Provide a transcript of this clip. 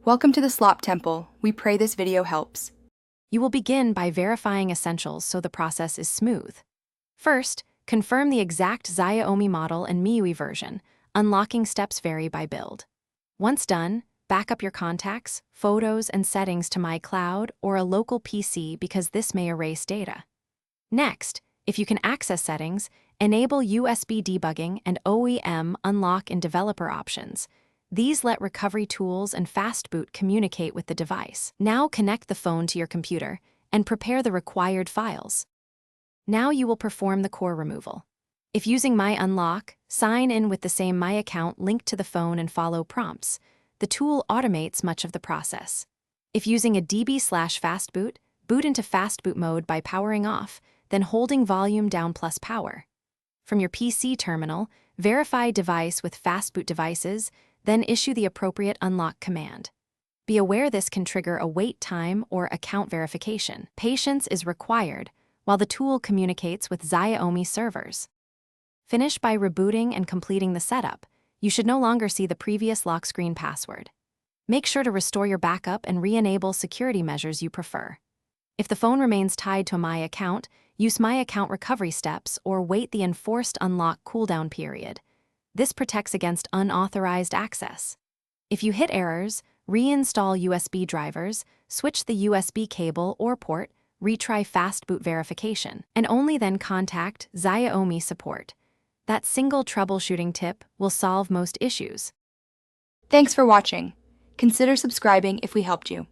Welcome to the Slop Temple. We pray this video helps. You will begin by verifying essentials so the process is smooth. First, confirm the exact Xiaomi model and MIUI version. Unlocking steps vary by build. Once done, back up your contacts, photos, and settings to My Cloud or a local PC because this may erase data. Next, if you can access settings, enable USB debugging and OEM unlock in developer options. These let recovery tools and fast boot communicate with the device. Now connect the phone to your computer and prepare the required files. Now you will perform the core removal. If using My Unlock, sign in with the same My account linked to the phone and follow prompts. The tool automates much of the process. If using a DB/fastboot, boot into fastboot mode by powering off, then holding volume down plus power. From your PC terminal, verify device with fastboot devices, then issue the appropriate unlock command. Be aware this can trigger a wait time or account verification. Patience is required while the tool communicates with Xiaomi servers. Finish by rebooting and completing the setup. You should no longer see the previous lock screen password. Make sure to restore your backup and re-enable security measures you prefer. If the phone remains tied to a My account, use My account recovery steps or wait the enforced unlock cooldown period. This protects against unauthorized access. If you hit errors, reinstall USB drivers, switch the USB cable or port, retry fastboot verification, and only then contact Xiaomi support. That single troubleshooting tip will solve most issues. Thanks for watching. Consider subscribing if we helped you.